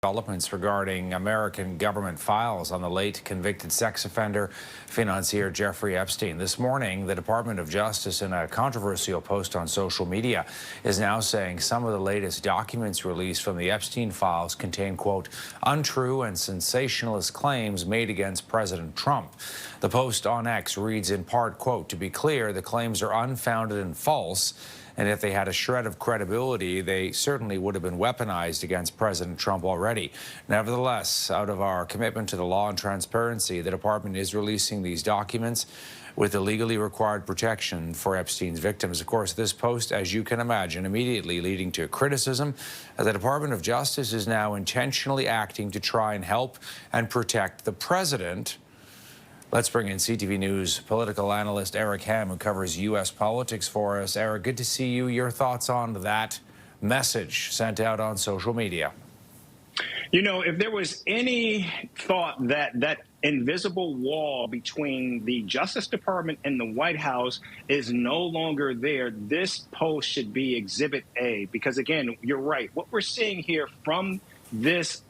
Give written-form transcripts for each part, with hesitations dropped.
Developments regarding American government files on the late convicted sex offender financier Jeffrey Epstein. This morning, the Department of Justice, in a controversial post on social media, is now saying some of the latest documents released from the Epstein files contain, quote, untrue and sensationalist claims made against President Trump. The post on X reads in part, quote, to be clear, the claims are unfounded and false. And if they had a shred of credibility, they certainly would have been weaponized against President Trump already. Nevertheless, out of our commitment to the law and transparency, the department is releasing these documents with the legally required protection for Epstein's victims. Of course, this post, as you can imagine, immediately leading to criticism. The Department of Justice is now intentionally acting to try and help and protect the president. Let's bring in CTV News political analyst Eric Ham, who covers U.S. politics for us. Eric, good to see you. Your thoughts on that message sent out on social media? You know, if there was any thought that that invisible wall between the Justice Department and the White House is no longer there, this post should be Exhibit A. Because, again, you're right. What we're seeing here from this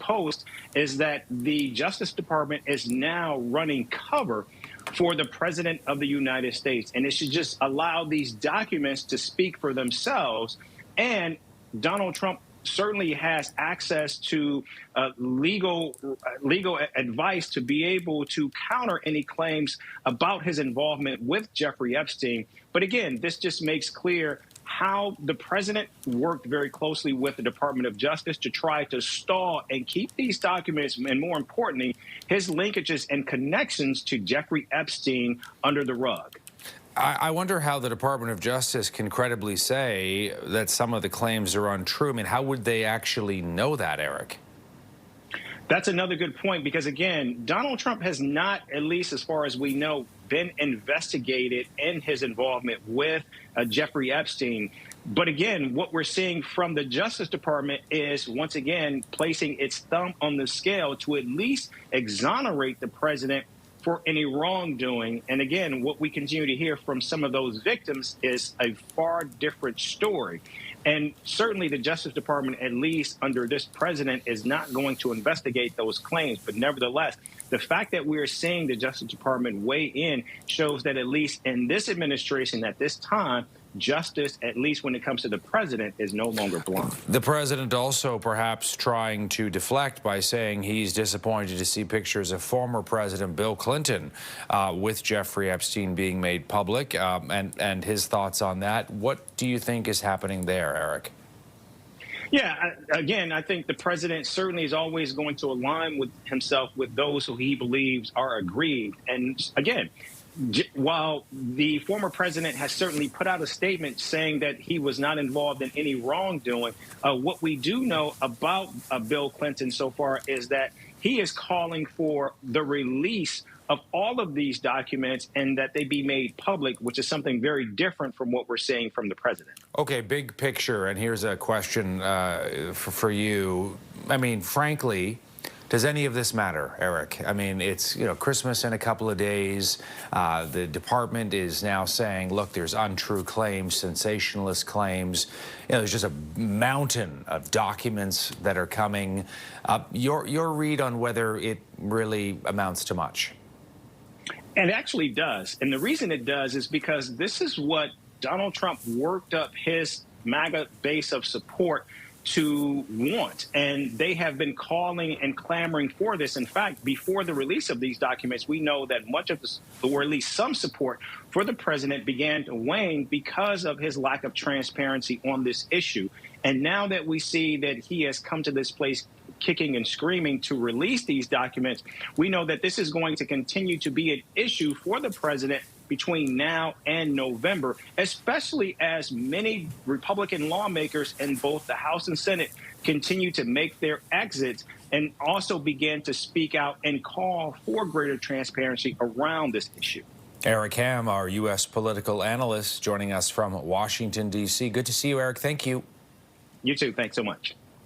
post is that the Justice Department is now running cover for the President of the United States. And it should just allow these documents to speak for themselves. And Donald Trump certainly has access to legal advice to be able to counter any claims about his involvement with Jeffrey Epstein. But again, this just makes clear how the president worked very closely with the Department of Justice to try to stall and keep these documents, and more importantly, his linkages and connections to Jeffrey Epstein under the rug. I wonder how the Department of Justice can credibly say that some of the claims are untrue. I mean, how would they actually know that, Eric? That's another good point, because, again, Donald Trump has not, at least as far as we know, been investigated in his involvement with Jeffrey Epstein. But again, what we're seeing from the Justice Department is, once again, placing its thumb on the scale to at least exonerate the president for any wrongdoing. And again, what we continue to hear from some of those victims is a far different story. And certainly the Justice Department, at least under this president, is not going to investigate those claims. But nevertheless, the fact that we are seeing the Justice Department weigh in shows that, at least in this administration at this time, justice, at least when it comes to the president, is no longer blind. The president also perhaps trying to deflect by saying he's disappointed to see pictures of former President Bill Clinton with Jeffrey Epstein being made public, and his thoughts on that. What do you think is happening there, Eric? Yeah, again, I think the president certainly is always going to align with himself with those who he believes are aggrieved. And again, while the former president has certainly put out a statement saying that he was not involved in any wrongdoing, what we do know about Bill Clinton so far is that he is calling for the release of all of these documents and that they be made public, which is something very different from what we're seeing from the president. Okay, big picture, and here's a question for you. I mean, frankly, does any of this matter, Eric? I mean, it's, you know, Christmas in a couple of days. The department is now saying, look, there's untrue claims, sensationalist claims. You know, there's just a mountain of documents that are coming. Your read on whether it really amounts to much? It actually does. And the reason it does is because this is what Donald Trump worked up his MAGA base of support to want. And they have been calling and clamoring for this. In fact, before the release of these documents, we know that much of this, or at least some support for the president, began to wane because of his lack of transparency on this issue. And now that we see that he has come to this place kicking and screaming to release these documents, we know that this is going to continue to be an issue for the president between now and November, especially as many Republican lawmakers in both the House and Senate continue to make their exits and also begin to speak out and call for greater transparency around this issue. Eric Ham, our U.S. political analyst, joining us from Washington, D.C. Good to see you, Eric. Thank you. You too. Thanks so much.